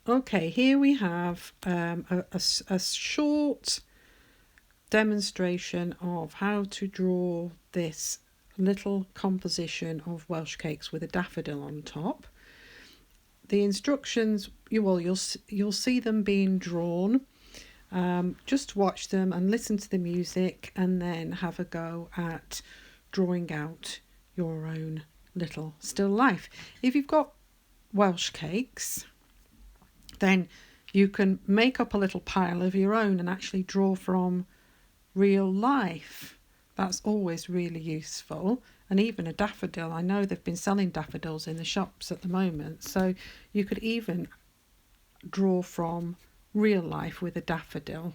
Okay, here we have a short demonstration of how to draw this little composition of Welsh cakes with a daffodil on top. The instructions, you'll see them being drawn. Just watch them and listen to the music, and then have a go at drawing out your own little still life. If you've got Welsh cakes, then you can make up a little pile of your own and actually draw from real life. That's always really useful. And even a daffodil, I know they've been selling daffodils in the shops at the moment, so you could even draw from real life with a daffodil.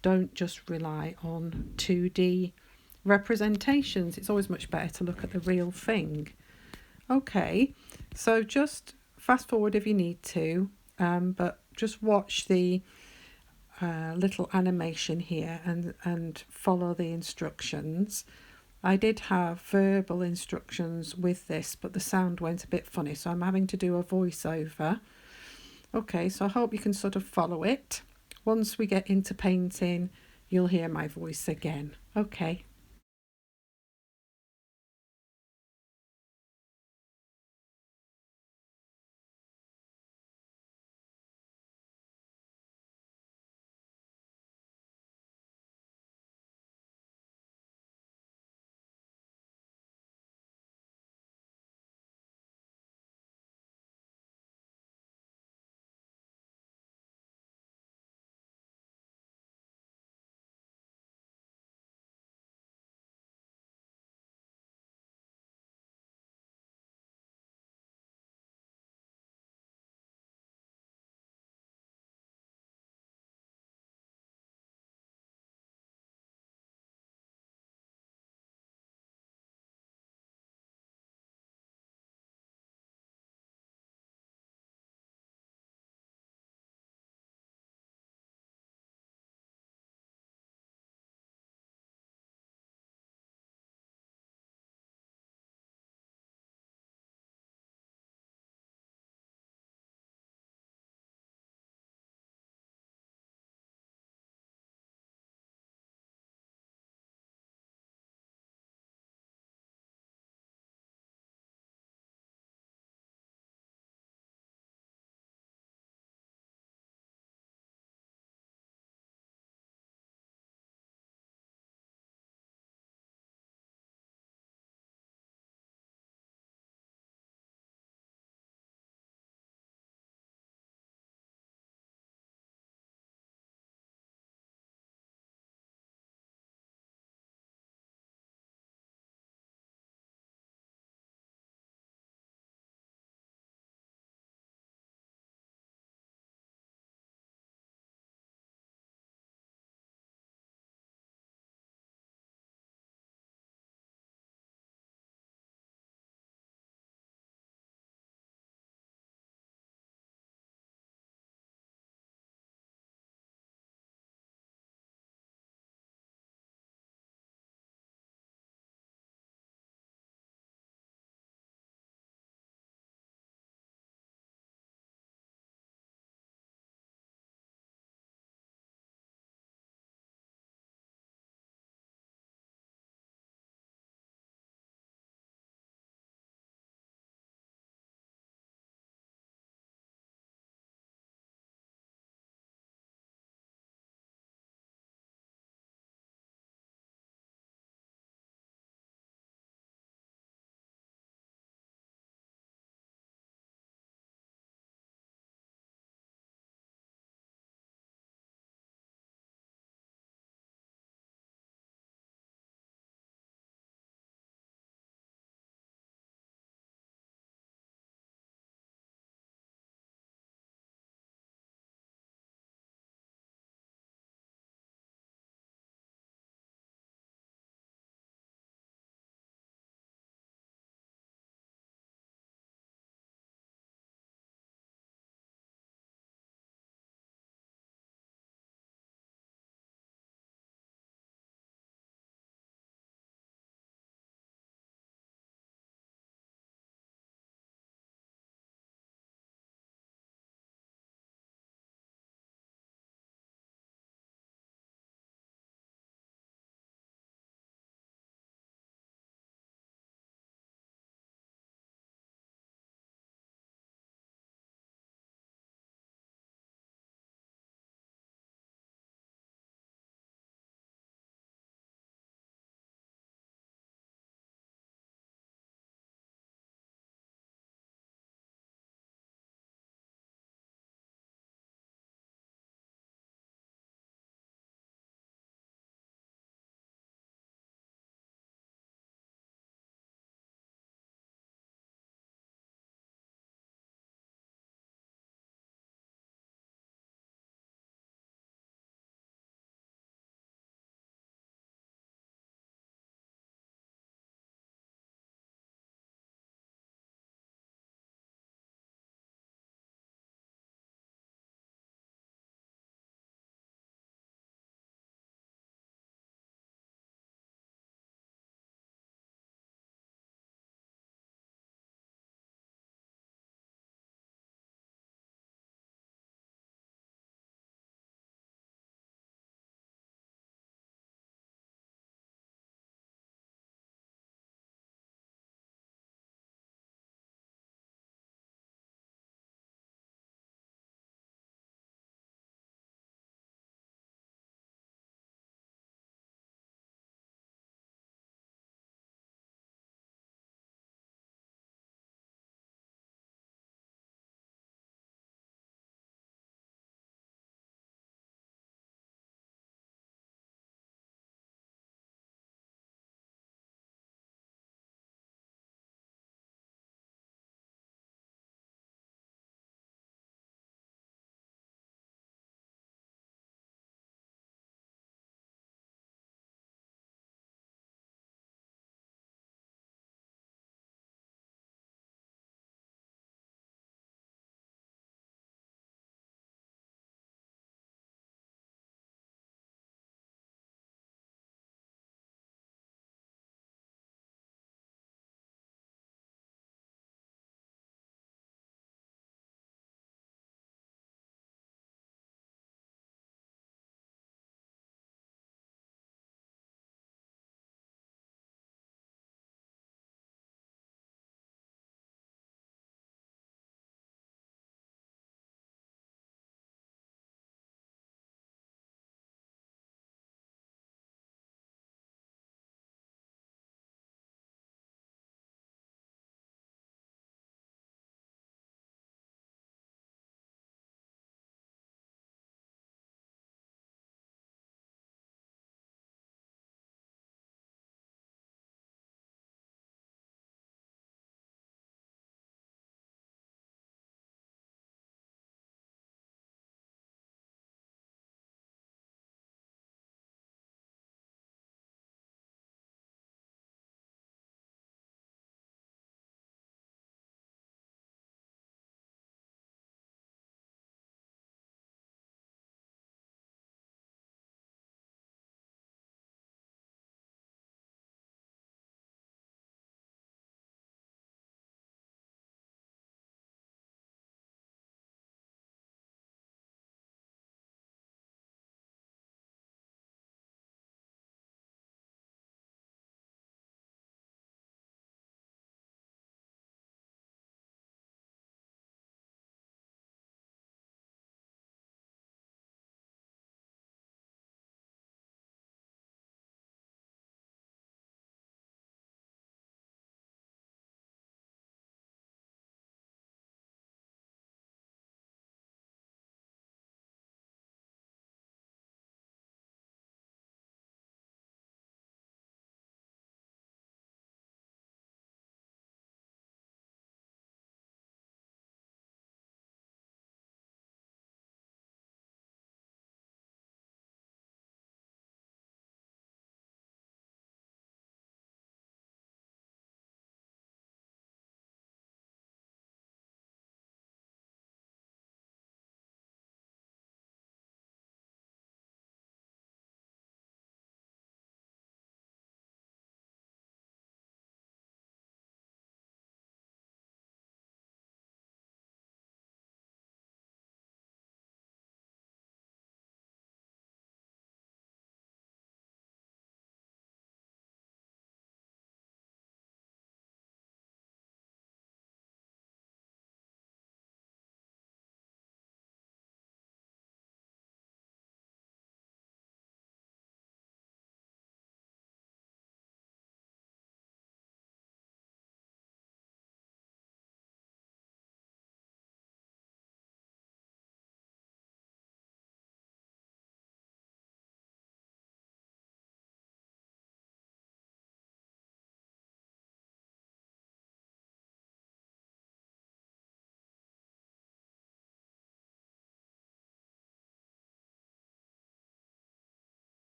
Don't just rely on 2D representations. It's always much better to look at the real thing. Okay, so just fast forward if you need to, but just watch the little animation here and follow the instructions. I did have verbal instructions with this, but the sound went a bit funny, so I'm having to do a voiceover. Okay, so I hope you can sort of follow it. Once we get into painting, you'll hear my voice again. Okay.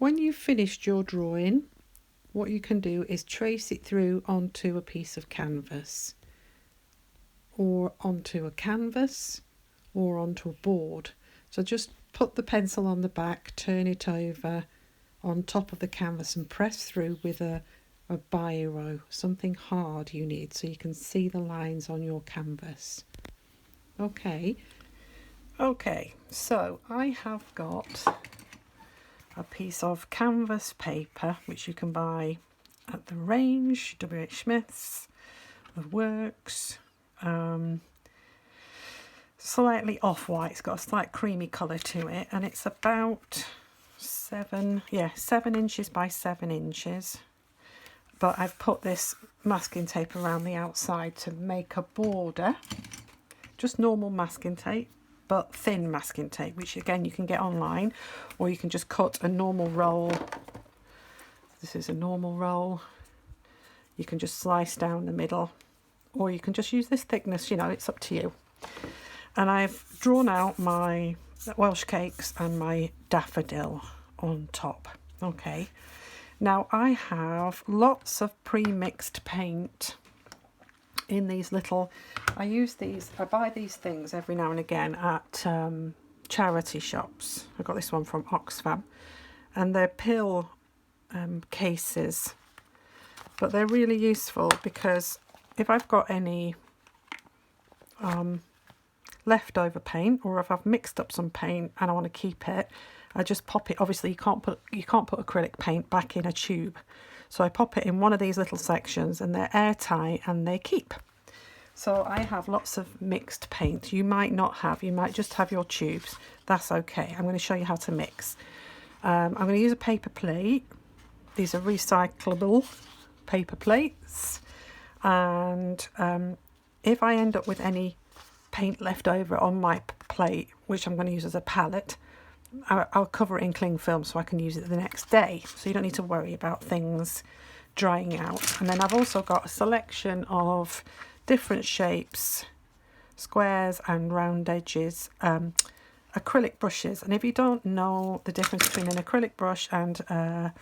when you've finished your drawing, what you can do is trace it through onto a piece of canvas, or onto a canvas, or onto a board. So just put the pencil on the back, turn it over on top of the canvas and press through with a biro, something hard you need so you can see the lines on your canvas. Okay, so I have got a piece of canvas paper which you can buy at the range, WH Smith's, the Works, slightly off-white. It's got a slight creamy colour to it, and it's about 7 inches by 7 inches. But I've put this masking tape around the outside to make a border, just normal masking tape, but thin masking tape, which again you can get online, or you can just cut a normal roll. This is a normal roll. You can just slice down the middle, or you can just use this thickness, you know, it's up to you. And I've drawn out my Welsh cakes and my daffodil on top. Okay, now I have lots of pre-mixed paint in these little, I buy these things every now and again at charity shops. I got this one from Oxfam, and they're pill cases, but they're really useful because if I've got any leftover paint, or if I've mixed up some paint and I want to keep it, I just pop it. Obviously you can't put acrylic paint back in a tube, so I pop it in one of these little sections and they're airtight and they keep. So I have lots of mixed paint. You might not have, you might just have your tubes. That's okay. I'm going to show you how to mix. I'm going to use a paper plate. These are recyclable paper plates, and if I end up with any paint left over on my plate, which I'm going to use as a palette, I'll cover it in cling film so I can use it the next day, so you don't need to worry about things drying out. And then I've also got a selection of different shapes, squares and round edges, acrylic brushes. And if you don't know the difference between an acrylic brush and a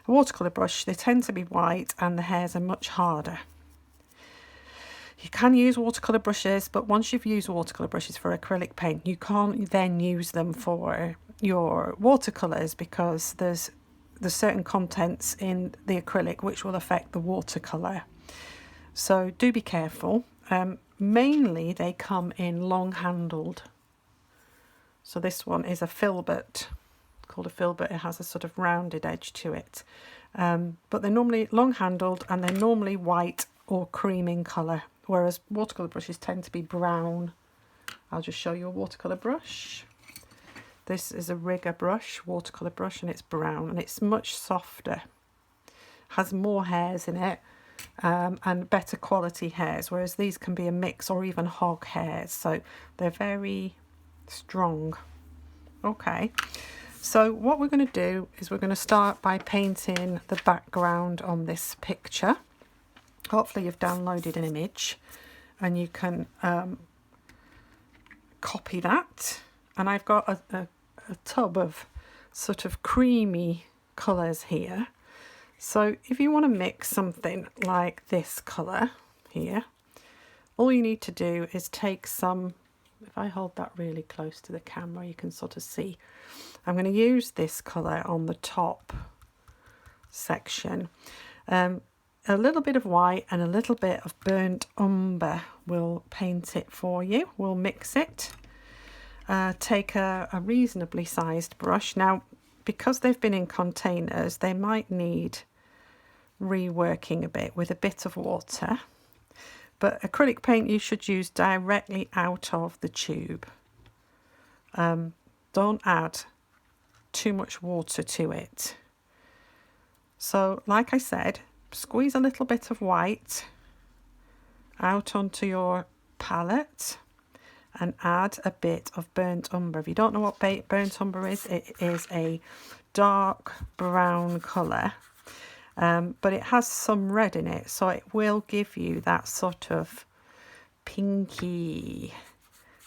watercolour brush, they tend to be white and the hairs are much harder. You can use watercolour brushes, but once you've used watercolour brushes for acrylic paint, you can't then use them for your watercolours, because there's certain contents in the acrylic which will affect the watercolour. So do be careful. Mainly they come in long-handled. So this one is a filbert, called a filbert. It has a sort of rounded edge to it. But they're normally long-handled and they're normally white or cream in colour, whereas watercolour brushes tend to be brown. I'll just show you a watercolour brush. This is a rigger brush, watercolour brush, and it's brown and it's much softer. Has more hairs in it, and better quality hairs, whereas these can be a mix or even hog hairs, so they're very strong. Okay, so what we're going to do is we're going to start by painting the background on this picture. Hopefully you've downloaded an image and you can copy that. And I've got a tub of sort of creamy colours here. So if you want to mix something like this colour here, all you need to do is take some, if I hold that really close to the camera, you can sort of see. I'm going to use this colour on the top section. A little bit of white and a little bit of burnt umber will paint it for you. We'll mix it. Take a reasonably sized brush. Now, because they've been in containers, they might need reworking a bit with a bit of water. But acrylic paint you should use directly out of the tube. Don't add too much water to it. So, like I said, squeeze a little bit of white out onto your palette and add a bit of burnt umber. If you don't know what burnt umber is, it is a dark brown colour, but it has some red in it, so it will give you that sort of pinky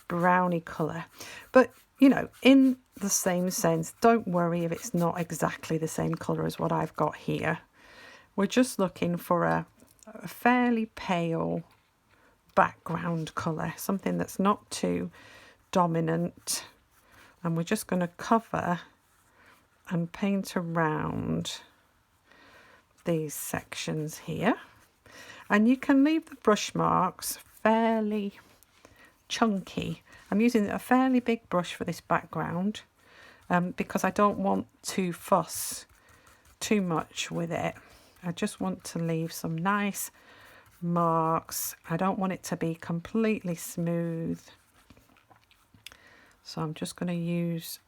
browny colour. But you know, in the same sense. Don't worry if it's not exactly the same colour as what I've got here. We're just looking for a fairly pale background colour, something that's not too dominant. And we're just going to cover and paint around these sections here. And you can leave the brush marks fairly chunky. I'm using a fairly big brush for this background because I don't want to fuss too much with it. I just want to leave some nice marks. I don't want it to be completely smooth. So I'm just going to use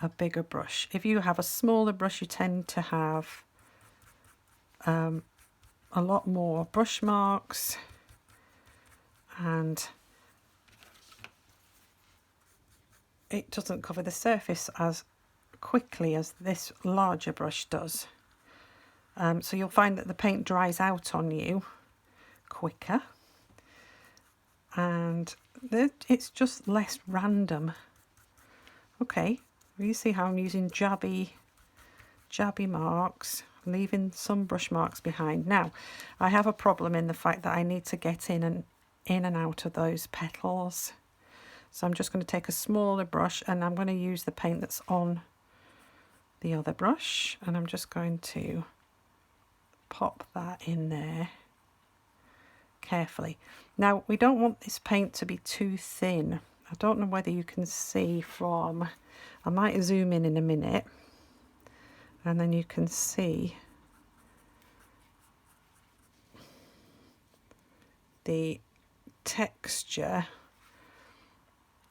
a bigger brush. If you have a smaller brush, you tend to have a lot more brush marks, and it doesn't cover the surface as quickly as this larger brush does. So you'll find that the paint dries out on you quicker, and it's just less random. Okay, you see how I'm using jabby marks, leaving some brush marks behind. Now, I have a problem in the fact that I need to get in and out of those petals. So I'm just going to take a smaller brush, and I'm going to use the paint that's on the other brush, and I'm just going to pop that in there carefully. Now, we don't want this paint to be too thin. I don't know whether you can see from, I might zoom in a minute, and then you can see the texture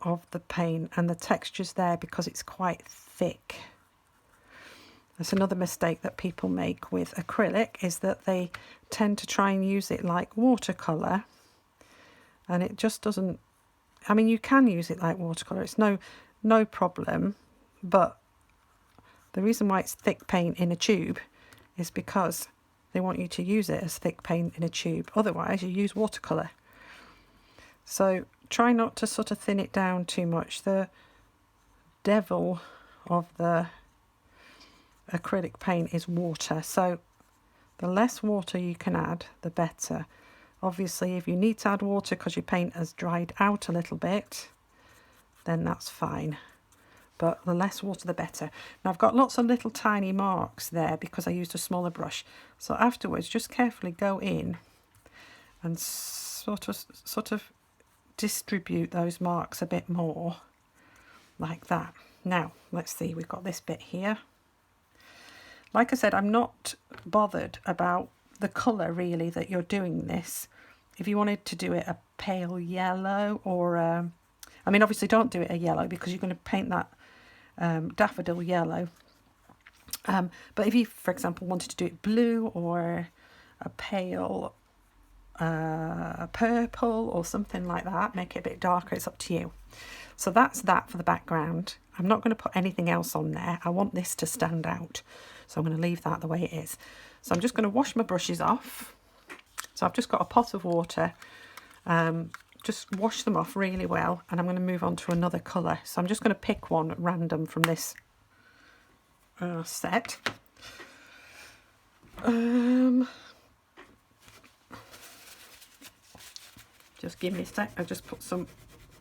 of the paint, and the texture's there because it's quite thick. That's another mistake that people make with acrylic, is that they tend to try and use it like watercolour, and it just doesn't. I mean, you can use it like watercolour, it's no problem, but the reason why it's thick paint in a tube is because they want you to use it as thick paint in a tube. Otherwise you use watercolour. So try not to sort of thin it down too much. The devil of the acrylic paint is water, so the less water you can add, the better. Obviously, if you need to add water because your paint has dried out a little bit, then that's fine, but the less water the better. Now, I've got lots of little tiny marks there because I used a smaller brush, so afterwards just carefully go in and sort of distribute those marks a bit more, like that. Now, let's see, we've got this bit here. Like I said, I'm not bothered about the colour really that you're doing this. If you wanted to do it a pale yellow, or I mean, obviously don't do it a yellow because you're going to paint that daffodil yellow. But if you, for example, wanted to do it blue or a pale purple or something like that, make it a bit darker, it's up to you. So that's that for the background. I'm not going to put anything else on there. I want this to stand out, so I'm going to leave that the way it is. So I'm just going to wash my brushes off. So I've just got a pot of water, just wash them off really well, and I'm going to move on to another colour. So I'm just going to pick one at random from this set. Just give me a sec, I just put some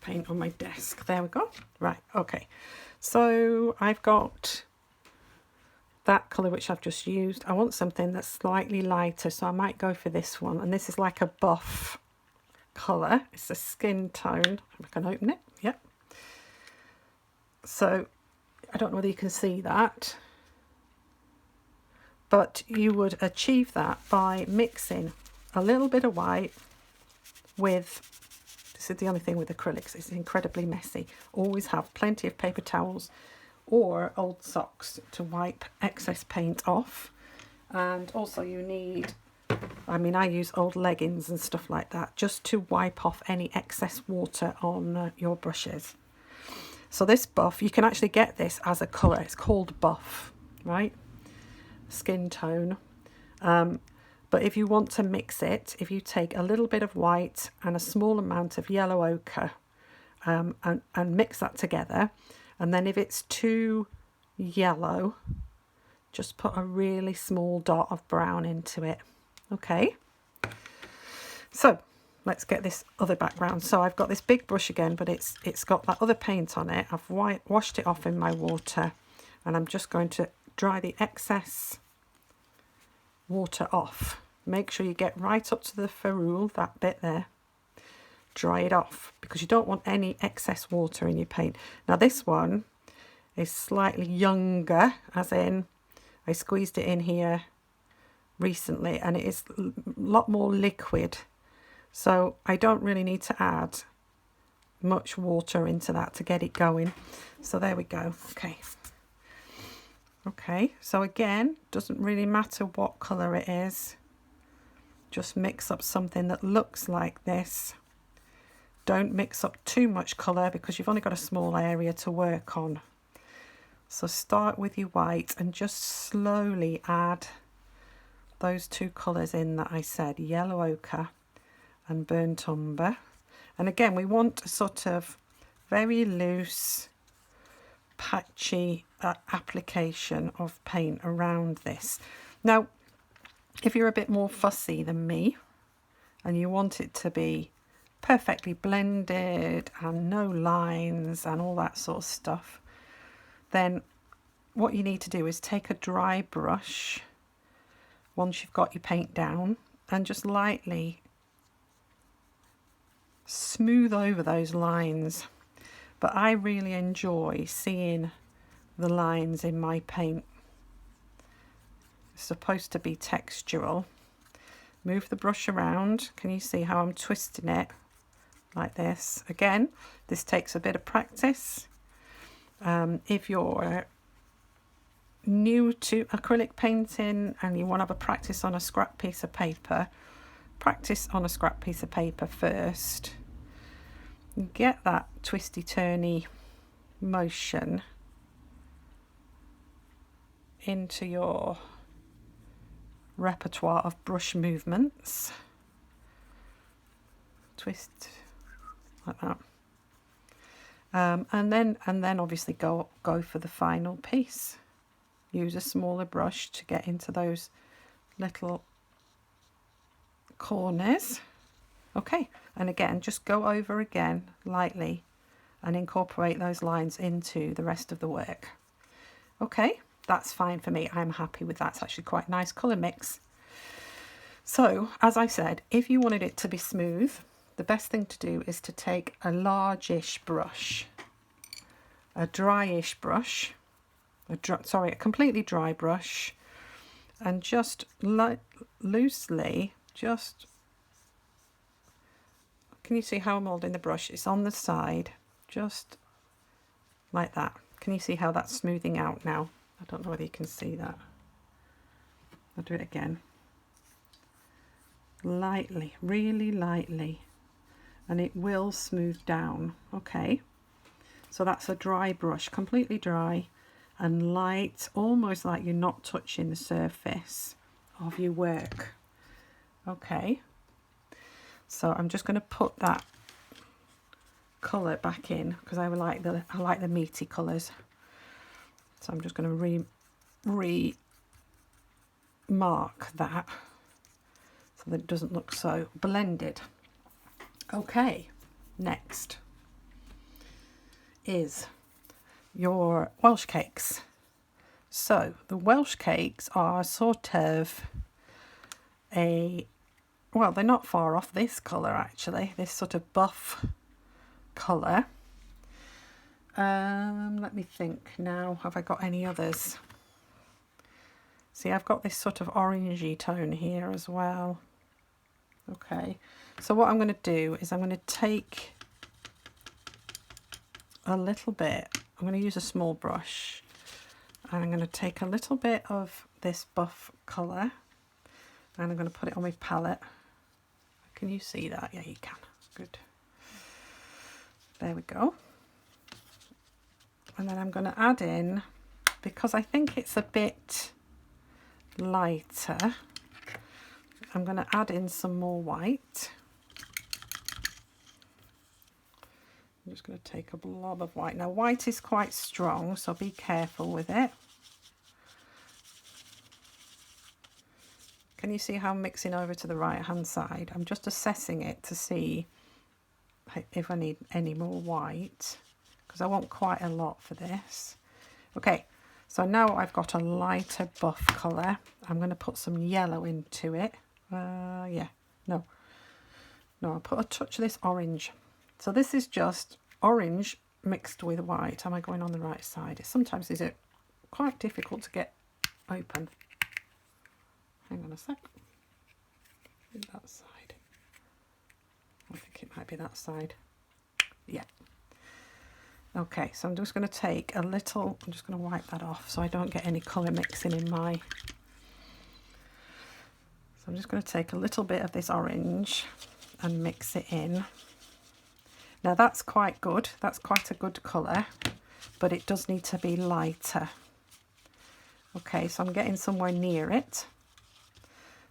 paint on my desk. There we go. Right, okay. So I've got that colour which I've just used. I want something that's slightly lighter, so I might go for this one. And this is like a buff colour. It's a skin tone. If I can open it, yep. So I don't know whether you can see that, but you would achieve that by mixing a little bit of white with, this is the only thing with acrylics, it's incredibly messy. Always have plenty of paper towels or old socks to wipe excess paint off. And also you need, I mean, I use old leggings and stuff like that just to wipe off any excess water on your brushes. So this buff, you can actually get this as a colour. It's called buff, right? Skin tone. But if you want to mix it, if you take a little bit of white and a small amount of yellow ochre and mix that together, And then if it's too yellow, just put a really small dot of brown into it. Okay, so let's get this other background. So I've got this big brush again, but it's got that other paint on it. I've washed it off in my water, and I'm just going to dry the excess water off. Make sure you get right up to the ferrule, that bit there. Dry it off, because you don't want any excess water in your paint. Now this one is slightly younger, as in I squeezed it in here recently, and it is a lot more liquid, so I don't really need to add much water into that to get it going. So there we go. Okay, so again, doesn't really matter what colour it is, just mix up something that looks like this. Don't mix up too much colour because you've only got a small area to work on. So start with your white and just slowly add those two colours in that I said, yellow ochre and burnt umber. And again, we want a sort of very loose, patchy application of paint around this. Now, if you're a bit more fussy than me and you want it to be perfectly blended and no lines and all that sort of stuff, then what you need to do is take a dry brush once you've got your paint down and just lightly smooth over those lines. But I really enjoy seeing the lines in my paint. It's supposed to be textural. Move the brush around. Can you see how I'm twisting it like this? Again, this takes a bit of practice. If you're new to acrylic painting and you want to have a practice on a scrap piece of paper, practice on a scrap piece of paper first. Get that twisty turny motion into your repertoire of brush movements. Twist like that. And then obviously go for the final piece. Use a smaller brush to get into those little corners. Okay, and again, just go over again lightly and incorporate those lines into the rest of the work. Okay, that's fine for me. I'm happy with that. It's actually quite a nice colour mix. So, as I said, if you wanted it to be smooth, the best thing to do is to take a largish brush, a dryish brush, a completely dry brush, and just loosely, can you see how I'm holding the brush? It's on the side, just like that. Can you see how that's smoothing out now? I don't know whether you can see that. I'll do it again. Lightly, really lightly, and it will smooth down. Okay, so that's a dry brush, completely dry and light, almost like you're not touching the surface of your work. Okay, so I'm just going to put that colour back in because I like the meaty colours. So I'm just going to remark that so that it doesn't look so blended. Okay, next is your Welsh cakes. So the Welsh cakes are sort of well, they're not far off this colour actually, this sort of buff colour. Let me think now, have I got any others? See, I've got this sort of orangey tone here as well. Okay, so what I'm going to do is I'm going to take a little bit, I'm going to use a small brush, and I'm going to take a little bit of this buff colour and I'm going to put it on my palette. Can you see that? Yeah, you can. Good. There we go. And then I'm going to add in, because I think it's a bit lighter, I'm going to add in some more white. I'm just going to take a blob of white. Now white is quite strong, so be careful with it. Can you see how I'm mixing over to the right hand side? I'm just assessing it to see if I need any more white, because I want quite a lot for this. Okay, so now I've got a lighter buff colour. I'm going to put some yellow into it. No, I'll put a touch of this orange. So this is just orange mixed with white. Am I going on the right side? Sometimes these are quite difficult to get open. Hang on a sec. That side. I think it might be that side. Yeah. Okay, so I'm just going to take a little, I'm just going to wipe that off so I don't get any colour mixing in my... So I'm just going to take a little bit of this orange and mix it in. Now that's quite good, that's quite a good colour, but it does need to be lighter. Okay, so I'm getting somewhere near it.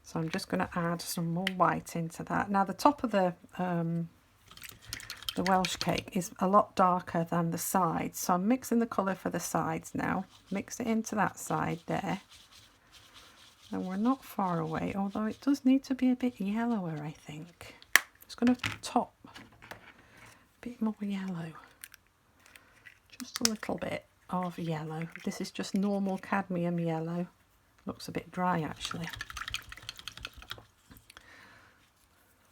So I'm just going to add some more white into that. Now the top of the Welsh cake is a lot darker than the sides, so I'm mixing the colour for the sides now. Mix it into that side there. And we're not far away, although it does need to be a bit yellower, I think. Just going to top a bit more yellow. Just a little bit of yellow. This is just normal cadmium yellow. Looks a bit dry actually.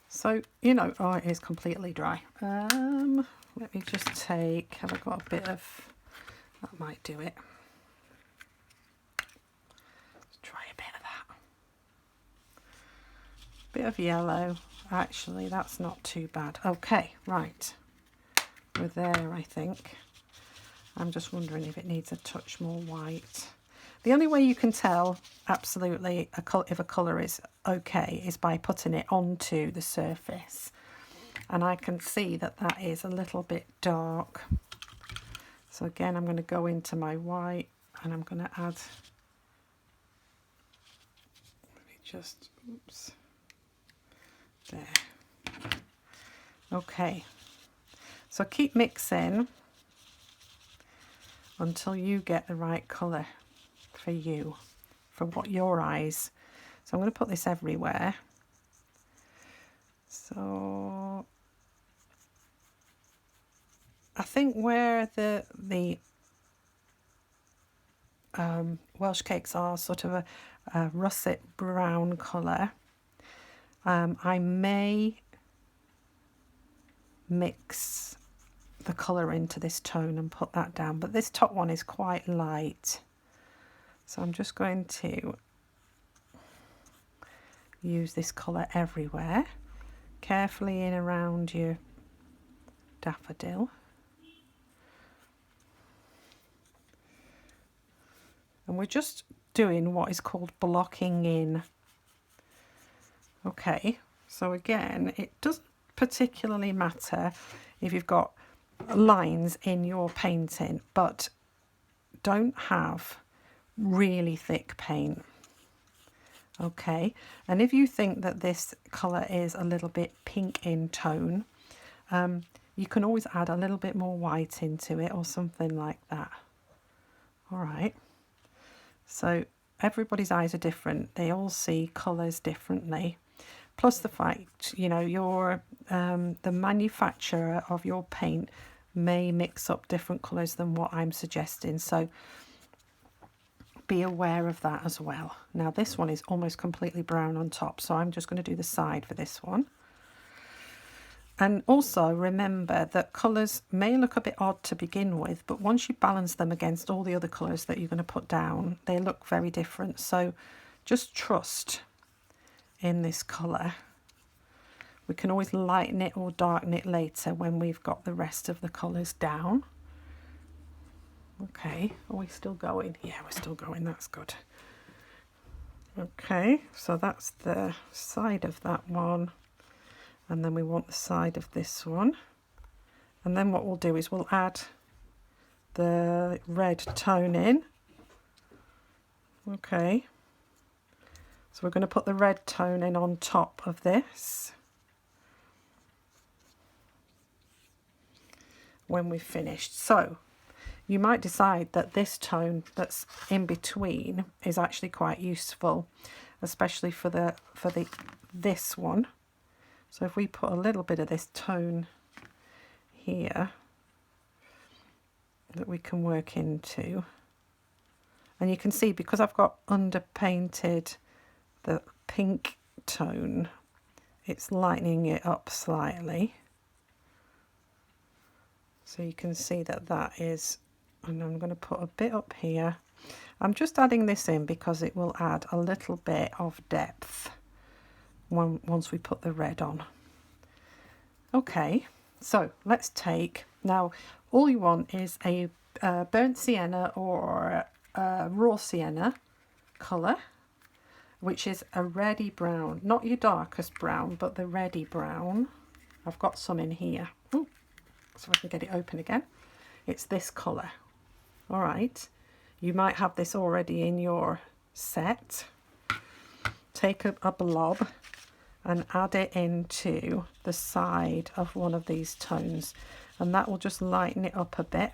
So, you know, oh, it is completely dry. Let me just take, have I got a bit of, that might do it. Let's try a bit of that. Bit of yellow. Actually, that's not too bad. Okay, right. We're there, I think. I'm just wondering if it needs a touch more white. The only way you can tell absolutely if a colour is okay is by putting it onto the surface. And I can see that that is a little bit dark. So again, I'm going to go into my white and I'm going to add, let me just, oops, there. Okay, so keep mixing until you get the right colour for you, for what your eyes. So I'm going to put this everywhere. So I think where the Welsh cakes are sort of a russet brown colour, I may mix the colour into this tone and put that down, but this top one is quite light. So I'm just going to use this colour everywhere, carefully in around your daffodil. And we're just doing what is called blocking in. Okay, so again, it doesn't particularly matter if you've got lines in your painting, but don't have really thick paint. Okay, and if you think that this colour is a little bit pink in tone, you can always add a little bit more white into it or something like that. All right, so everybody's eyes are different, they all see colours differently, plus the fact, you know, the manufacturer of your paint may mix up different colours than what I'm suggesting, so be aware of that as well. Now this one is almost completely brown on top, so I'm just going to do the side for this one. And also remember that colours may look a bit odd to begin with, but once you balance them against all the other colours that you're going to put down, they look very different. So just trust in this colour. We can always lighten it or darken it later when we've got the rest of the colours down. Okay, are we still going? Yeah, we're still going, that's good. Okay, so that's the side of that one. And then we want the side of this one. And then what we'll do is we'll add the red tone in. Okay, so we're going to put the red tone in on top of this. when we've finished. So you might decide that this tone that's in between is actually quite useful, especially for this one. So if we put a little bit of this tone here that we can work into, and you can see because I've got underpainted the pink tone, it's lightening it up slightly. So you can see that that is, and I'm going to put a bit up here. I'm just adding this in because it will add a little bit of depth once we put the red on. Okay, so let's take, now all you want is a burnt sienna or a raw sienna colour, which is a reddy brown, not your darkest brown, but the reddy brown. I've got some in here. Ooh, so I can get it open again. It's this colour. All right, you might have this already in your set. Take a blob and add it into the side of one of these tones, and that will just lighten it up a bit,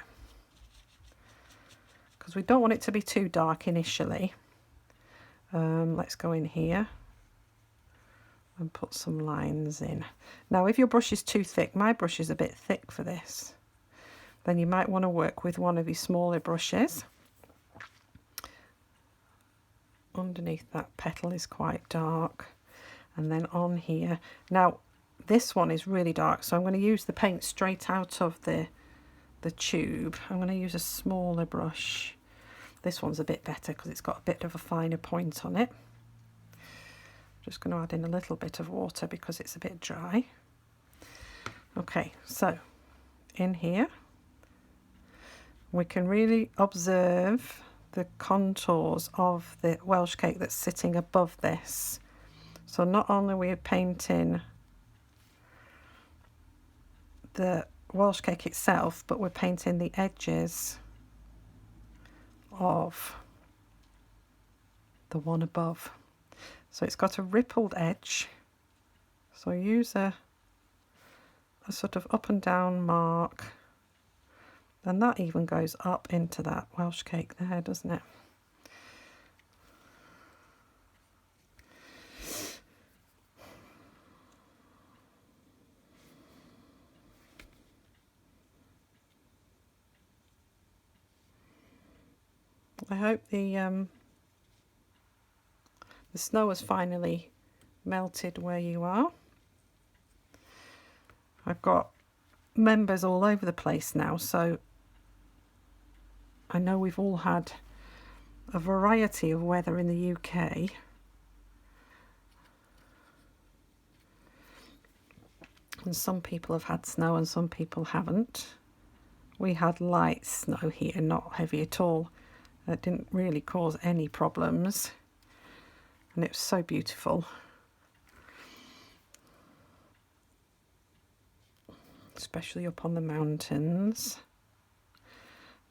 because we don't want it to be too dark initially. Let's go in here and put some lines in. Now if your brush is too thick, my brush is a bit thick for this, then you might want to work with one of your smaller brushes. Underneath that petal is quite dark, and then on here. Now this one is really dark, so I'm going to use the paint straight out of the tube. I'm going to use a smaller brush. This one's a bit better because it's got a bit of a finer point on it. Just going to add in a little bit of water because it's a bit dry. Okay, so in here we can really observe the contours of the Welsh cake that's sitting above this. So not only are we painting the Welsh cake itself, but we're painting the edges of the one above. So it's got a rippled edge, so use a sort of up and down mark, and that even goes up into that Welsh cake there, doesn't it? I hope the snow has finally melted where you are. I've got members all over the place now, so I know we've all had a variety of weather in the UK. And some people have had snow and some people haven't. We had light snow here, not heavy at all. It didn't really cause any problems, and it was so beautiful. Especially up on the mountains.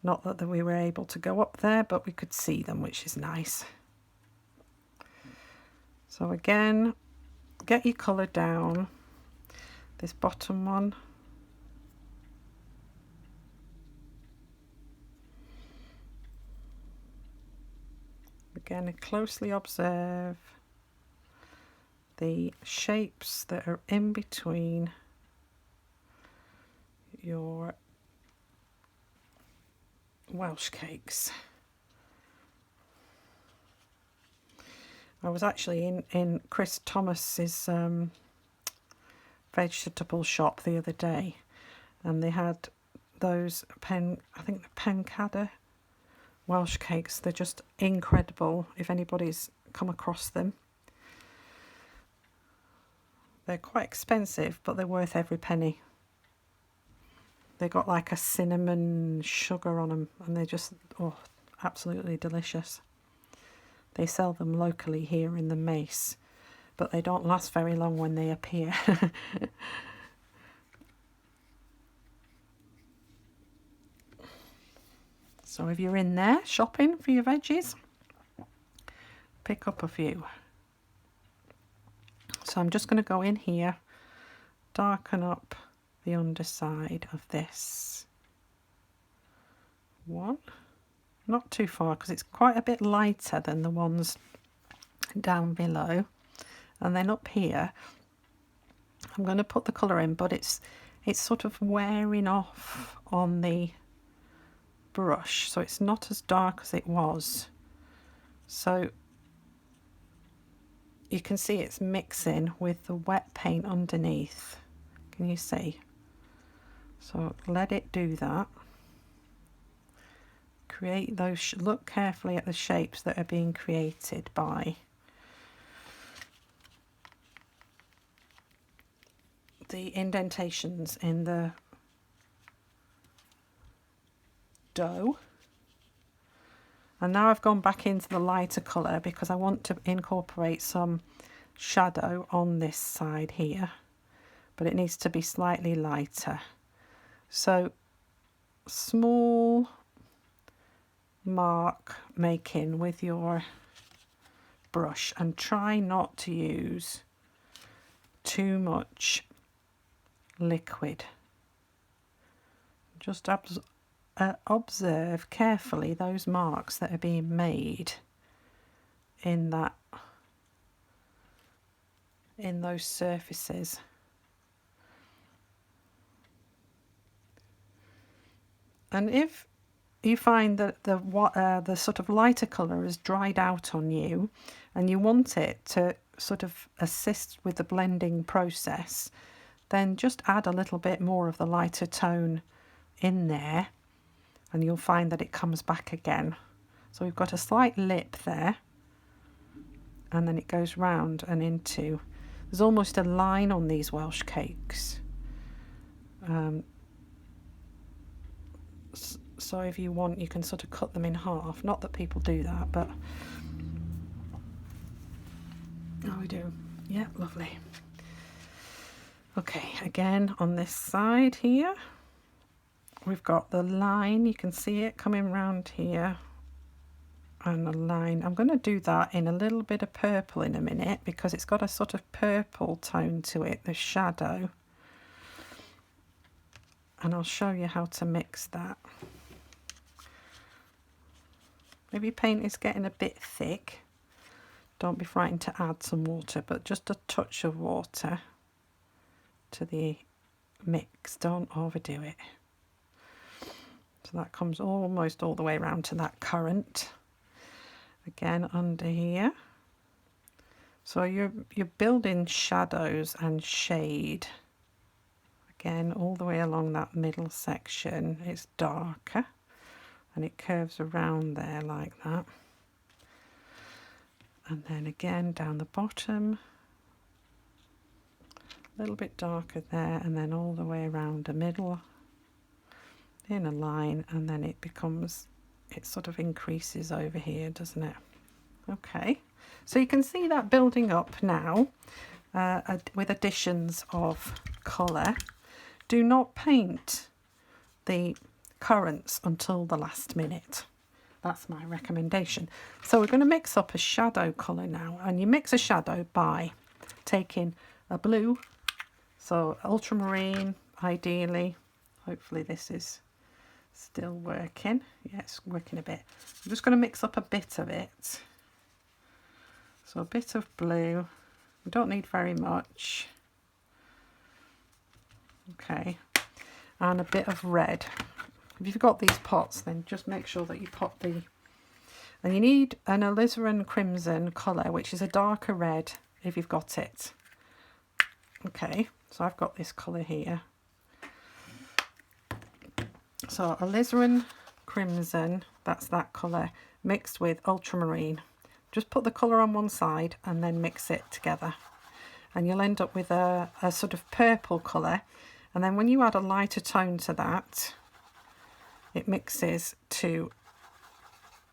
Not that we were able to go up there, but we could see them, which is nice. So again, get your colour down. This bottom one. Again, closely observe the shapes that are in between your Welsh cakes. I was actually in Chris Thomas's vegetable shop the other day, and they had those I think the pancada Welsh cakes. They're just incredible if anybody's come across them. They're quite expensive, but they're worth every penny. They got like a cinnamon sugar on them, and they're just, oh, absolutely delicious. They sell them locally here in the Mace, but they don't last very long when they appear. So if you're in there shopping for your veggies, pick up a few. So I'm just going to go in here, darken up the underside of this. one, not too far because it's quite a bit lighter than the ones down below. And then up here I'm going to put the colour in, but it's sort of wearing off on the brush, so it's not as dark as it was. So you can see it's mixing with the wet paint underneath. Can you see? So let it do that. Create those, look carefully at the shapes that are being created by the indentations in the dough. And now I've gone back into the lighter colour because I want to incorporate some shadow on this side here, but it needs to be slightly lighter. So small mark making with your brush, and try not to use too much liquid. Just observe carefully those marks that are being made in those surfaces. And if you find that the sort of lighter colour has dried out on you and you want it to sort of assist with the blending process, then just add a little bit more of the lighter tone in there and you'll find that it comes back again. So we've got a slight lip there, and then it goes round and into, there's almost a line on these Welsh cakes. So if you want, you can sort of cut them in half. Not that people do that, but oh, we do. Yeah, lovely. Okay, again on this side here we've got the line, you can see it coming round here, and a line. I'm going to do that in a little bit of purple in a minute because it's got a sort of purple tone to it, the shadow, and I'll show you how to mix that. If your paint is getting a bit thick, don't be frightened to add some water, but just a touch of water to the mix, don't overdo it. So that comes almost all the way around to that currant. Again under here. So you're building shadows and shade. Again all the way along that middle section. It's darker and it curves around there like that. And then again down the bottom, a little bit darker there, and then all the way around the middle in a line, and then it becomes, it sort of increases over here, doesn't it? Okay, so you can see that building up now with additions of colour. Do not paint the currants until the last minute. That's my recommendation. So we're going to mix up a shadow colour now, and you mix a shadow by taking a blue, so ultramarine ideally. Hopefully this is still working. Yeah, it's working a bit. I'm just going to mix up a bit of it. So a bit of blue. We don't need very much. Okay, and a bit of red. If you've got these pots, then just make sure that you pot the, and you need an alizarin crimson colour, which is a darker red if you've got it. Okay, so I've got this colour here. So alizarin crimson, that's that colour, mixed with ultramarine. Just put the colour on one side and then mix it together. And you'll end up with a sort of purple colour. And then when you add a lighter tone to that, it mixes to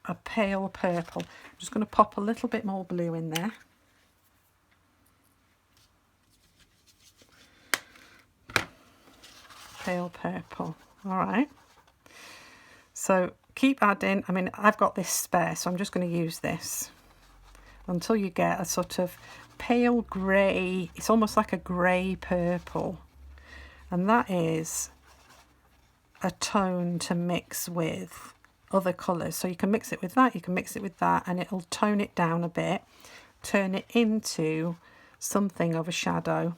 a pale purple. I'm just going to pop a little bit more blue in there. Pale purple. All right. So keep adding. I mean, I've got this spare, so I'm just going to use this until you get a sort of pale grey. It's almost like a grey purple. And that is a tone to mix with other colours. So you can mix it with that, you can mix it with that, and it'll tone it down a bit, turn it into something of a shadow.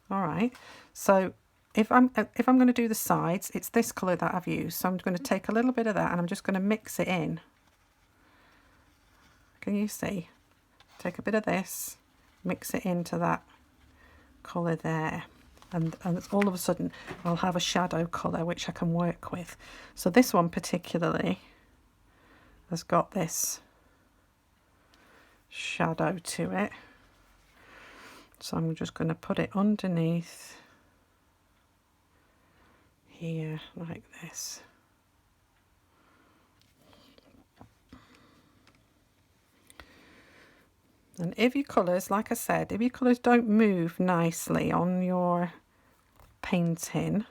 All right, so if I'm going to do the sides, it's this colour that I've used. So I'm going to take a little bit of that and I'm just going to mix it in. Can you see? Take a bit of this, mix it into that colour there. And all of a sudden I'll have a shadow colour which I can work with. So this one particularly has got this shadow to it. So I'm just going to put it underneath here like this. And if your colours, like I said, if your colours don't move nicely on your painting,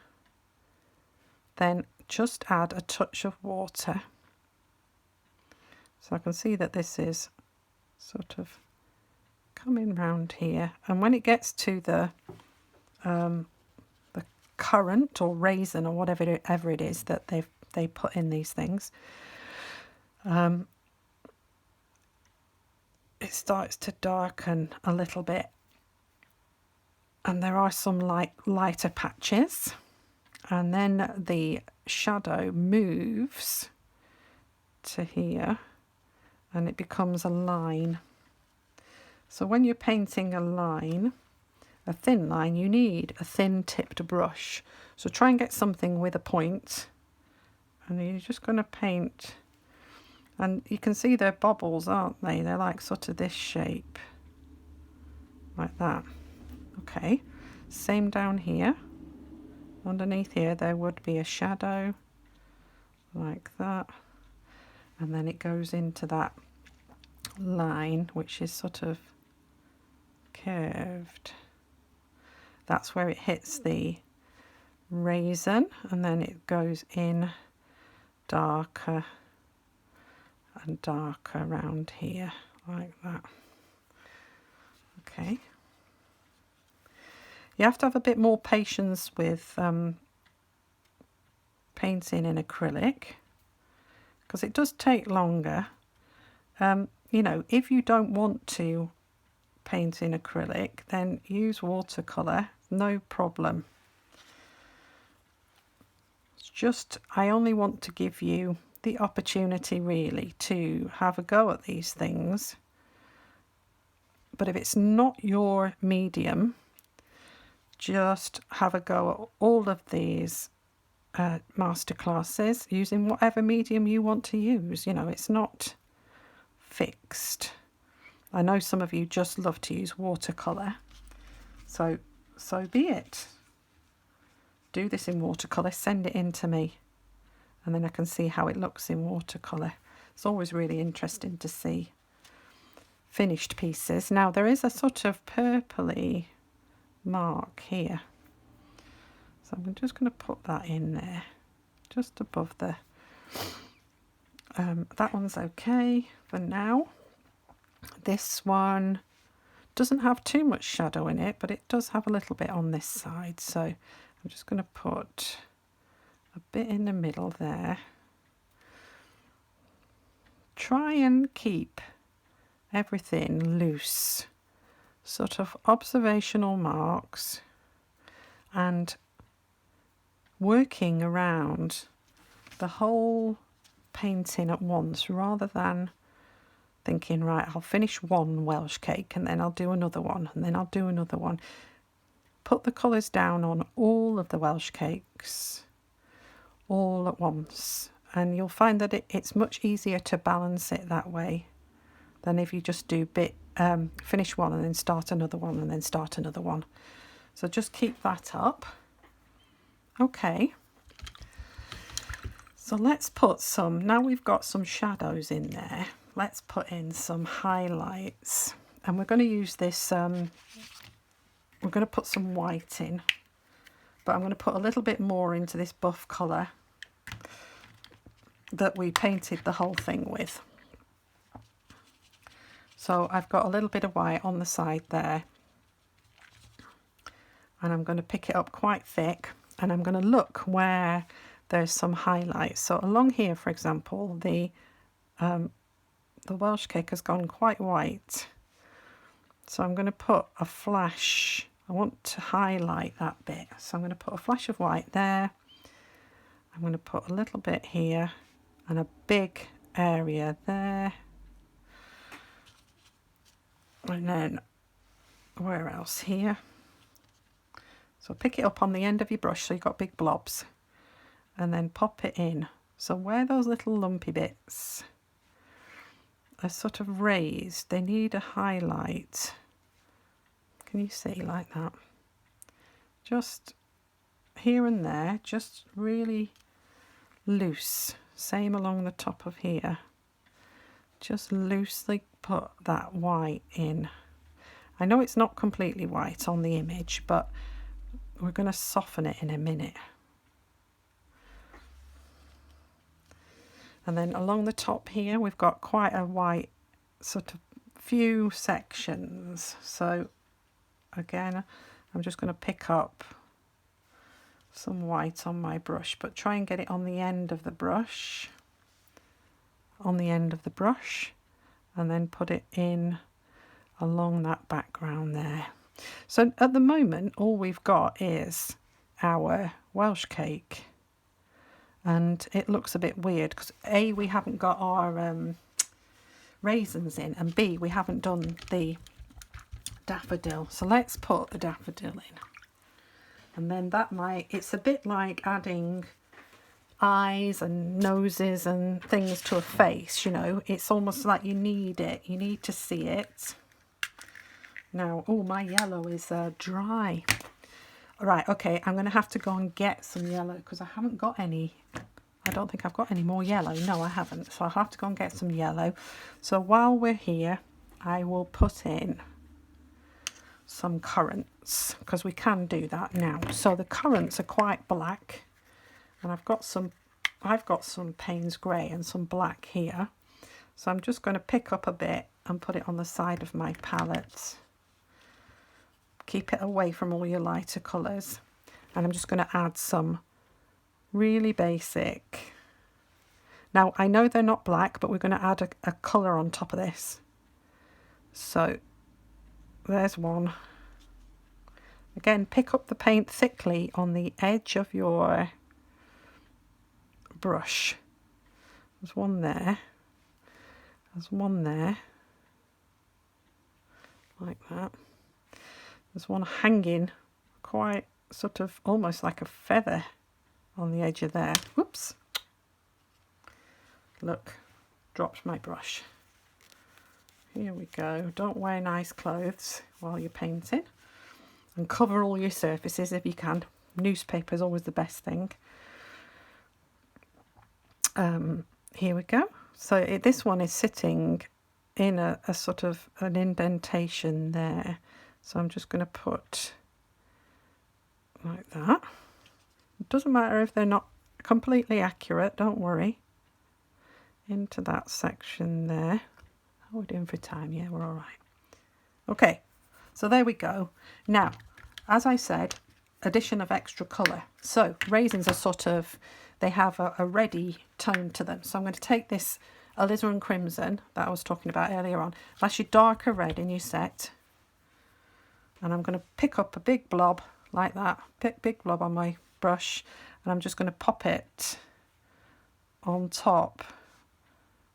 then just add a touch of water. So I can see that this is sort of coming round here, and when it gets to the currant or raisin or whatever it is that they put in these things, it starts to darken a little bit, and there are some lighter patches, and then the shadow moves to here and it becomes a line. So when you're painting a line, a thin line, you need a thin tipped brush. So try and get something with a point, and you're just going to paint. And you can see they're bobbles, aren't they? They're like sort of this shape, like that. Okay, same down here. Underneath here there would be a shadow, like that. And then it goes into that line, which is sort of curved. That's where it hits the raisin, and then it goes in darker and darker around here, like that. Okay. You have to have a bit more patience with painting in acrylic, because it does take longer. You know, if you don't want to paint in acrylic, then use watercolour, no problem. It's just, I only want to give you the opportunity really to have a go at these things. But if it's not your medium, just have a go at all of these masterclasses using whatever medium you want to use. You know, it's not fixed. I know some of you just love to use watercolour, so be it. Do this in watercolour, send it in to me, and then I can see how it looks in watercolour. It's always really interesting to see finished pieces. Now there is a sort of purpley mark here, so I'm just going to put that in there, just above the that one's okay for now. This one doesn't have too much shadow in it, but it does have a little bit on this side, so I'm just going to put a bit in the middle there. Try and keep everything loose, sort of observational marks, and working around the whole painting at once, rather than thinking, right, I'll finish one Welsh cake and then I'll do another one and then I'll do another one. Put the colours down on all of the Welsh cakes all at once, and you'll find that it's much easier to balance it that way than if you just do finish one and then start another one and then start another one. So just keep that up. Okay, so let's put some, now we've got some shadows in there, let's put in some highlights, and we're going to use this, we're going to put some white in, but I'm going to put a little bit more into this buff colour that we painted the whole thing with. So I've got a little bit of white on the side there, and I'm going to pick it up quite thick, and I'm going to look where there's some highlights. So along here, for example, the Welsh cake has gone quite white. So I'm going to put a flash. I want to highlight that bit. So I'm going to put a flash of white there. I'm going to put a little bit here and a big area there. And then where else? Here. So pick it up on the end of your brush so you've got big blobs. And then pop it in. So where those little lumpy bits are sort of raised, they need a highlight. Can you see like that? Just here and there, just really loose. Same along the top of here. Just loosely put that white in. I know it's not completely white on the image, but we're going to soften it in a minute. And then along the top here, we've got quite a white sort of few sections. So again, I'm just going to pick up some white on my brush, but try and get it on the end of the brush. On the end of the brush. And then put it in along that background there. So at the moment, all we've got is our Welsh cake. And it looks a bit weird because A, we haven't got our raisins in, and B, we haven't done the daffodil. So let's put the daffodil in. And then that might, it's a bit like adding eyes and noses and things to a face, you know. It's almost like you need it. You need to see it. Now, oh, my yellow is dry. All right, okay, I'm going to have to go and get some yellow because I haven't got any. I don't think I've got any more yellow. No, I haven't. So I'll have to go and get some yellow. So while we're here, I will put in some currants because we can do that now. So the currants are quite black, and I've got some Payne's grey and some black here. So I'm just going to pick up a bit and put it on the side of my palette. Keep it away from all your lighter colours. And I'm just going to add some really basic. Now, I know they're not black, but we're going to add a colour on top of this. So there's one. Again, pick up the paint thickly on the edge of your brush. There's one there. There's one there. Like that. There's one hanging quite sort of almost like a feather on the edge of there. Whoops. Look, dropped my brush. Here we go. Don't wear nice clothes while you're painting. And cover all your surfaces if you can. Newspaper is always the best thing. Here we go. So this one is sitting in a sort of an indentation there. So I'm just going to put like that. It doesn't matter if they're not completely accurate, don't worry. Into that section there. How are we doing for time? Yeah, we're all right. Okay, so there we go. Now, as I said, addition of extra colour. So raisins are sort of, they have a reddy tone to them. So I'm going to take this alizarin crimson that I was talking about earlier on. That's your darker red in your set. And I'm going to pick up a big blob like that, big blob on my brush, and I'm just going to pop it on top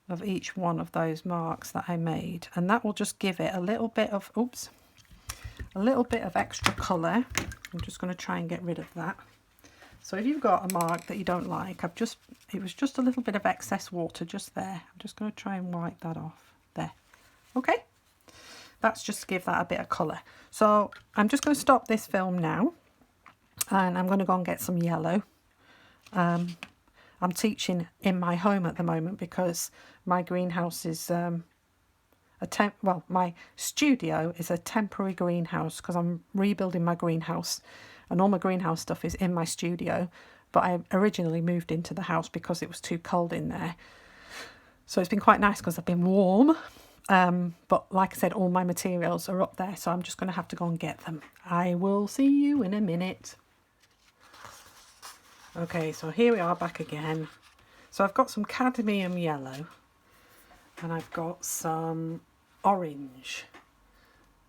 of each one of those marks that I made, and that will just give it a little bit of, a little bit of extra colour. I'm just going to try and get rid of that. So if you've got a mark that you don't like, it was just a little bit of excess water just there. I'm just going to try and wipe that off there. Okay. That's just to give that a bit of colour. So I'm just going to stop this film now, and I'm going to go and get some yellow. I'm teaching in my home at the moment because my greenhouse is my studio is a temporary greenhouse because I'm rebuilding my greenhouse, and all my greenhouse stuff is in my studio. But I originally moved into the house because it was too cold in there. So it's been quite nice because I've been warm. But like I said, all my materials are up there, so I'm just going to have to go and get them. I will see you in a minute. Okay, so here we are back again. So I've got some cadmium yellow and I've got some orange.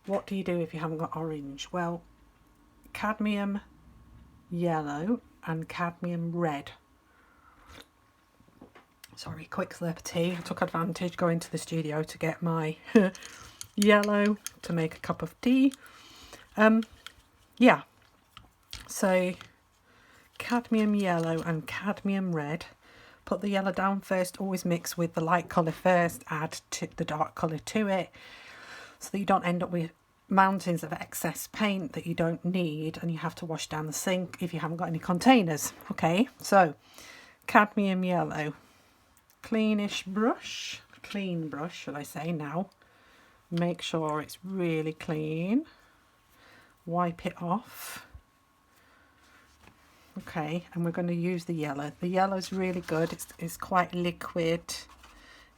What do you do if you haven't got orange? Well, cadmium yellow and cadmium red. Sorry, quick slurp of tea. I took advantage going to the studio to get my yellow to make a cup of tea. Yeah, so cadmium yellow and cadmium red. Put the yellow down first, always mix with the light colour first, add the dark colour to it, so that you don't end up with mountains of excess paint that you don't need and you have to wash down the sink if you haven't got any containers. Okay, so cadmium yellow, clean brush should I say now. Make sure it's really clean, wipe it off. Okay, and we're going to use the yellow. The yellow is really good. It's quite liquid.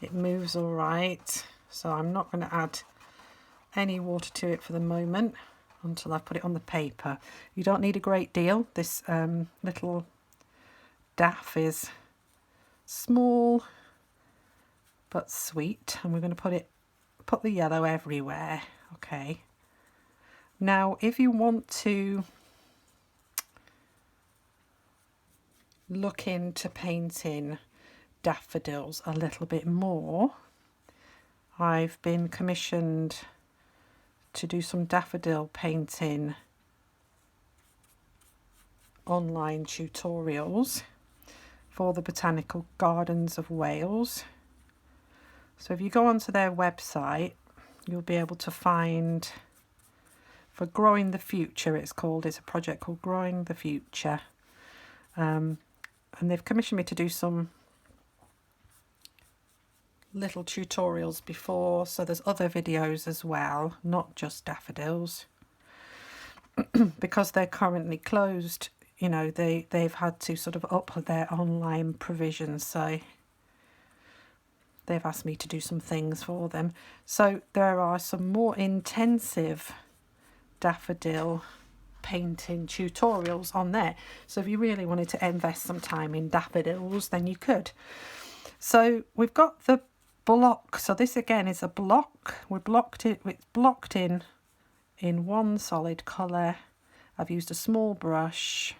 It moves all right. So I'm not going to add any water to it for the moment until I put it on the paper. You don't need a great deal. This little daff is small but sweet, and we're going to put the yellow everywhere. Okay. Now, if you want to look into painting daffodils a little bit more, I've been commissioned to do some daffodil painting online tutorials for the Botanical Gardens of Wales. So if you go onto their website, you'll be able to find, for Growing the Future it's called, it's a project called Growing the Future. And they've commissioned me to do some little tutorials before, so there's other videos as well, not just daffodils. Because they're currently closed, you know, they've had to sort of up their online provisions, so they've asked me to do some things for them. So there are some more intensive daffodil painting tutorials on there, so if you really wanted to invest some time in daffodils, then you could. So we've got the block. So this again is a block. It's blocked in one solid colour. I've used a small brush,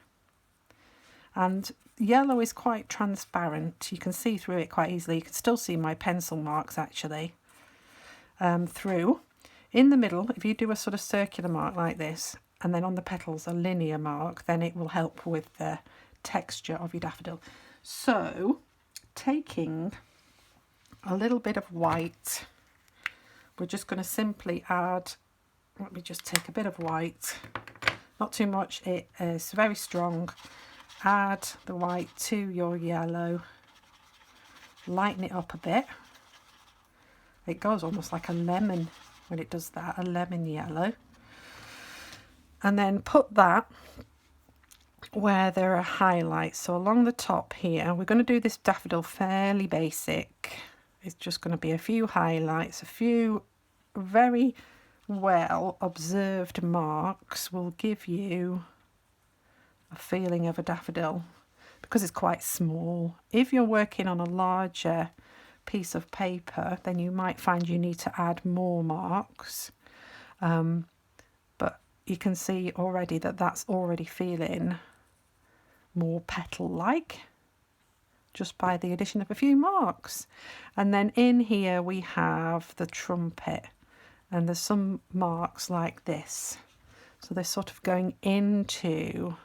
and yellow is quite transparent. You can see through it quite easily. You can still see my pencil marks actually through. In the middle, if you do a sort of circular mark like this, and then on the petals a linear mark, then it will help with the texture of your daffodil. So taking a little bit of white, we're just going to simply add, let me just take a bit of white, not too much, it is very strong. Add the white to your yellow, lighten it up a bit. It goes almost like a lemon when it does that, a lemon yellow. And then put that where there are highlights. So along the top here, we're going to do this daffodil fairly basic. It's just going to be a few highlights, a few very well observed marks will give you a feeling of a daffodil, because it's quite small. If you're working on a larger piece of paper, then you might find you need to add more marks. But you can see already that that's already feeling more petal-like just by the addition of a few marks. And then in here we have the trumpet, and there's some marks like this. So they're sort of going into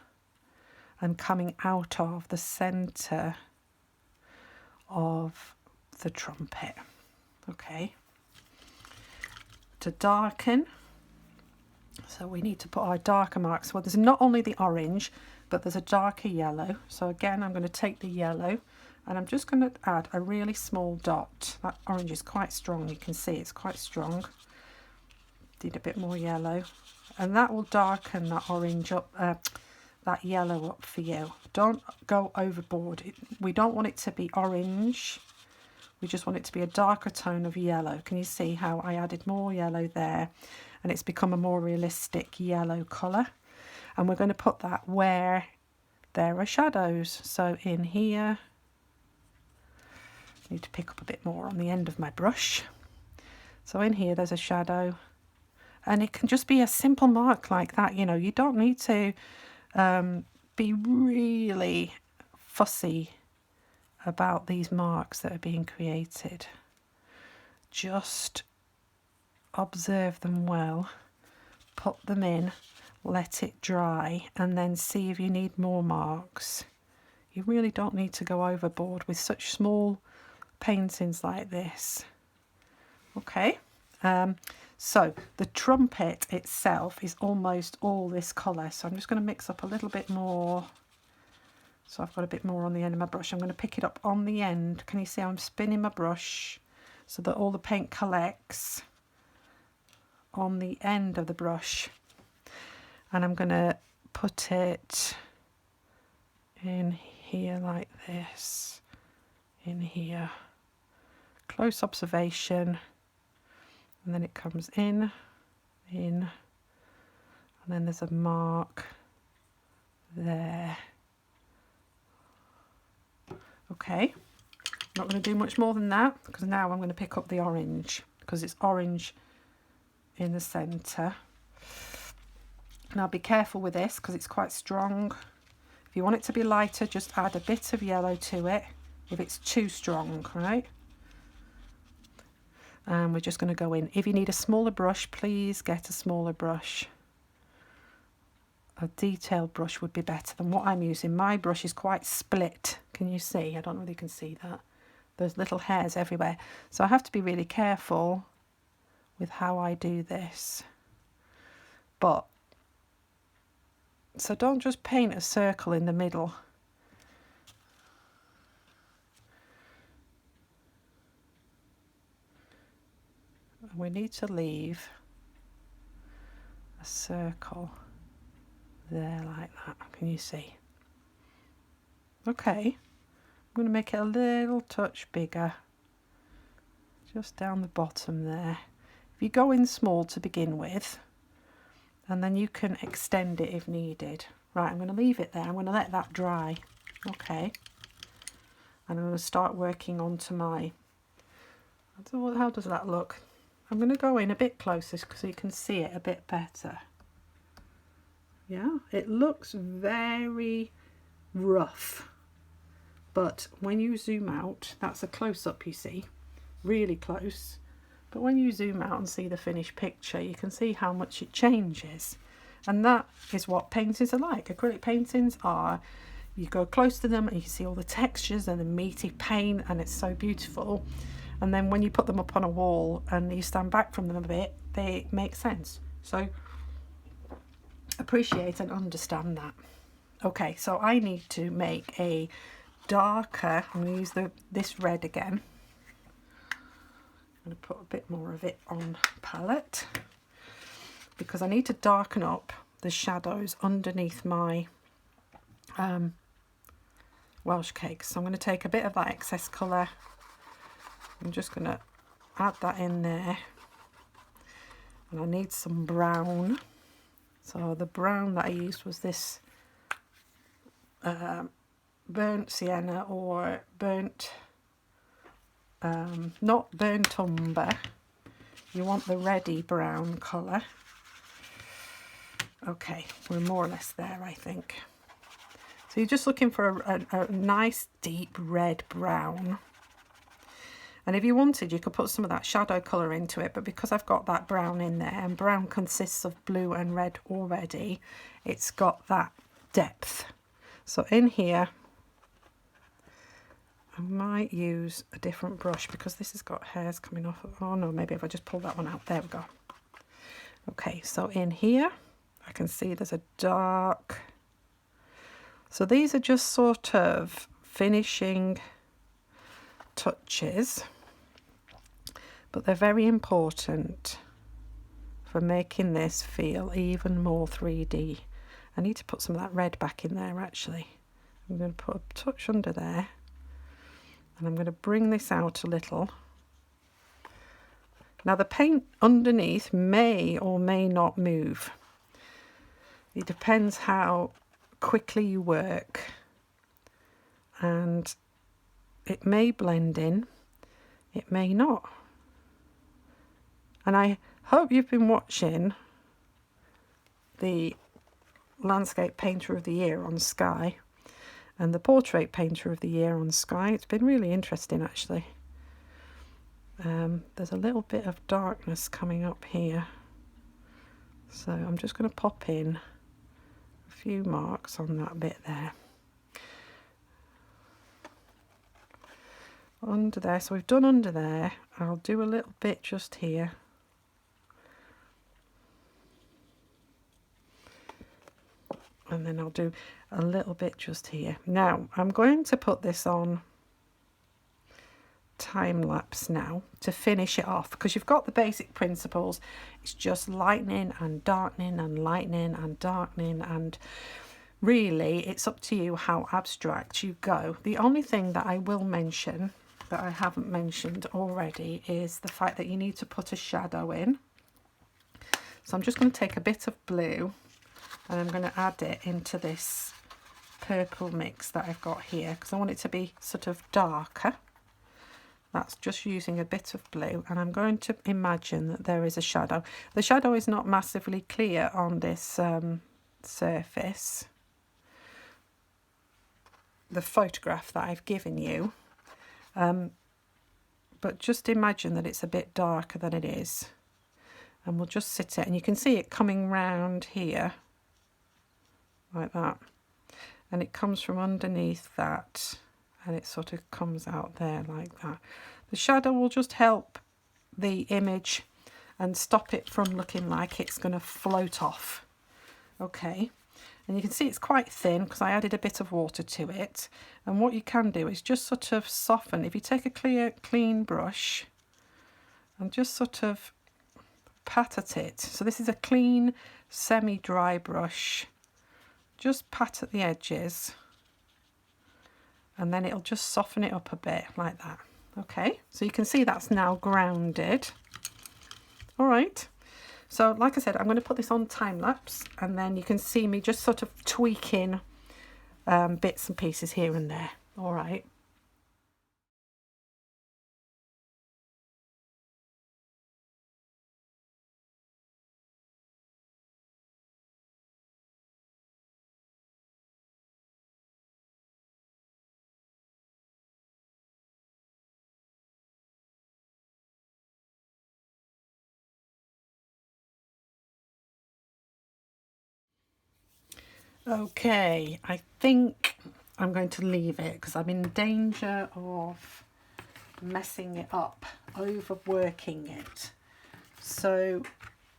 and coming out of the centre of the trumpet. Okay. To darken, so we need to put our darker marks. Well, there's not only the orange, but there's a darker yellow. So again, I'm going to take the yellow and I'm just going to add a really small dot. That orange is quite strong. You can see it's quite strong. Did a bit more yellow, and that will darken that orange up, that yellow up for you. Don't go overboard. We don't want it to be orange. We just want it to be a darker tone of yellow. Can you see how I added more yellow there? And it's become a more realistic yellow colour. And we're going to put that where there are shadows. So in here, I need to pick up a bit more on the end of my brush. So in here there's a shadow, and it can just be a simple mark like that. You know, you don't need to be really fussy about these marks that are being created. Just observe them well, put them in, let it dry, and then see if you need more marks. You really don't need to go overboard with such small paintings like this. Okay, so the trumpet itself is almost all this colour, so I'm just going to mix up a little bit more. So I've got a bit more on the end of my brush. I'm going to pick it up on the end. Can you see I'm spinning my brush so that all the paint collects on the end of the brush? And I'm going to put it in here like this, in here. Close observation, and then it comes in, and then there's a mark there. Okay, not going to do much more than that, because now I'm going to pick up the orange, because it's orange in the centre. Now be careful with this, because it's quite strong. If you want it to be lighter, just add a bit of yellow to it if it's too strong, right? And we're just going to go in. If you need a smaller brush, please get a smaller brush. A detailed brush would be better than what I'm using. My brush is quite split. Can you see? I don't know whether you can see that. There's little hairs everywhere. So I have to be really careful with how I do this. But, so don't just paint a circle in the middle. We need to leave a circle there like that. Can you see? Okay, I'm going to make it a little touch bigger, just down the bottom there. If you go in small to begin with, and then you can extend it if needed. Right, I'm going to leave it there. I'm going to let that dry. Okay, and I'm going to start working onto my, how does that look? I'm going to go in a bit closer so you can see it a bit better. Yeah, it looks very rough, but when you zoom out, that's a close-up, you see, really close. But when you zoom out and see the finished picture, you can see how much it changes. And that is what paintings are like. Acrylic paintings are, you go close to them and you can see all the textures and the meaty paint, and it's so beautiful. And then when you put them up on a wall and you stand back from them a bit, they make sense. So appreciate and understand that. Okay, so I need to make a darker, I'm going to use this red again. I'm going to put a bit more of it on palette, because I need to darken up the shadows underneath my Welsh cakes. So I'm going to take a bit of that excess colour. I'm just going to add that in there, and I need some brown. So the brown that I used was this burnt sienna, or burnt, not burnt umber. You want the reddy brown colour. Okay, we're more or less there, I think. So you're just looking for a nice deep red brown. And if you wanted, you could put some of that shadow colour into it, but because I've got that brown in there, and brown consists of blue and red already, it's got that depth. So in here, I might use a different brush, because this has got hairs coming off. Oh no, maybe if I just pull that one out. There we go. Okay, so in here, I can see there's a dark. So these are just sort of finishing touches, but they're very important for making this feel even more 3D. I need to put some of that red back in there actually. I'm going to put a touch under there, and I'm going to bring this out a little. Now the paint underneath may or may not move. It depends how quickly you work, and it may blend in, it may not. And I hope you've been watching the Landscape Painter of the Year on Sky and the Portrait Painter of the Year on Sky. It's been really interesting, actually. There's a little bit of darkness coming up here, so I'm just going to pop in a few marks on that bit there. Under there, so we've done under there. I'll do a little bit just here. And then I'll do a little bit just here. Now, I'm going to put this on time lapse now to finish it off, because you've got the basic principles. It's just lightening and darkening and lightening and darkening, and really it's up to you how abstract you go. The only thing that I will mention that I haven't mentioned already is the fact that you need to put a shadow in. So I'm just going to take a bit of blue and I'm going to add it into this purple mix that I've got here, because I want it to be sort of darker. That's just using a bit of blue, and I'm going to imagine that there is a shadow. The shadow is not massively clear on this surface, the photograph that I've given you, but just imagine that it's a bit darker than it is, and we'll just sit it, and you can see it coming round here like that, and it comes from underneath that, and it sort of comes out there like that. The shadow will just help the image and stop it from looking like it's going to float off. Okay, and you can see it's quite thin because I added a bit of water to it, and what you can do is just sort of soften. If you take a clean brush and just sort of pat at it, so this is a clean semi-dry brush, just pat at the edges, and then it'll just soften it up a bit like that. Okay, so you can see that's now grounded. All right, so like I said, I'm going to put this on time lapse, and then you can see me just sort of tweaking bits and pieces here and there. All right. Okay, I think I'm going to leave it because I'm in danger of messing it up, overworking it. So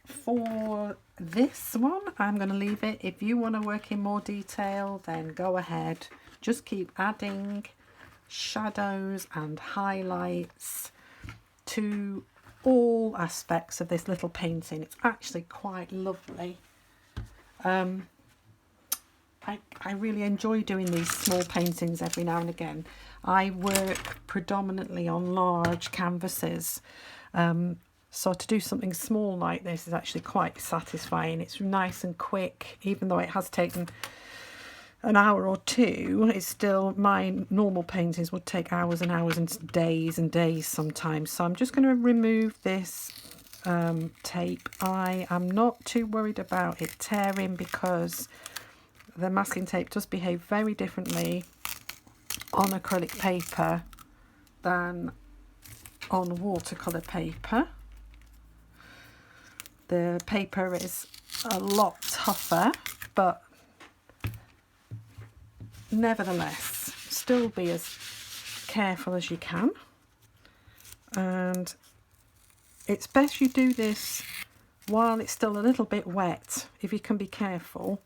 for this one, I'm going to leave it. If you want to work in more detail, then go ahead. Just keep adding shadows and highlights to all aspects of this little painting. It's actually quite lovely. I really enjoy doing these small paintings every now and again. I work predominantly on large canvases, so to do something small like this is actually quite satisfying. It's nice and quick, even though it has taken an hour or two. It's still, my normal paintings would take hours and hours and days sometimes. So I'm just going to remove this tape. I am not too worried about it tearing because the masking tape does behave very differently on acrylic paper than on watercolour paper. The paper is a lot tougher, but nevertheless, still be as careful as you can. And it's best you do this while it's still a little bit wet, if you can be careful.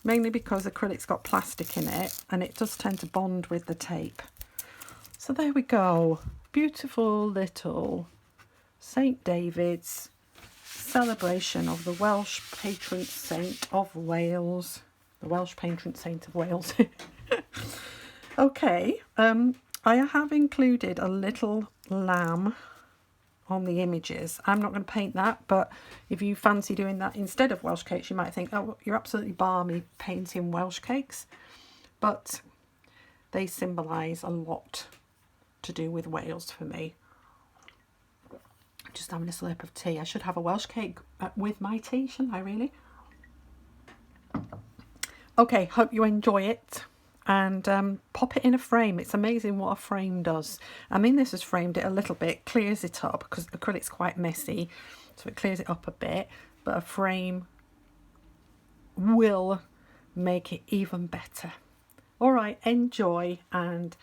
Mainly because acrylic's got plastic in it and it does tend to bond with the tape. So there we go. Beautiful little St. David's celebration of the Welsh patron saint of Wales. The Welsh patron saint of Wales. Okay, I have included a little lamb on the images. I'm not going to paint that, but if you fancy doing that instead of Welsh cakes, you might think, oh, you're absolutely balmy painting Welsh cakes. But they symbolise a lot to do with Wales for me. Just having a slurp of tea. I should have a Welsh cake with my tea, shouldn't I, really? Okay, hope you enjoy it. And pop it in a frame. It's amazing what a frame does. I mean, this has framed it a little bit, clears it up, because acrylic's quite messy, so it clears it up a bit, but a frame will make it even better. All right, enjoy, and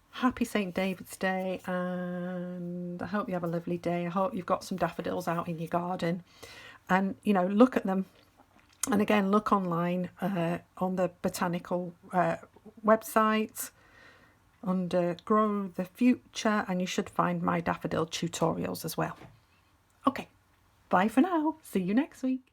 happy St. David's Day, and I hope you have a lovely day. I hope you've got some daffodils out in your garden, and, you know, look at them. And again, look online on the botanical website under Grow the Future, and you should find my daffodil tutorials as well. Okay, bye for now. See you next week.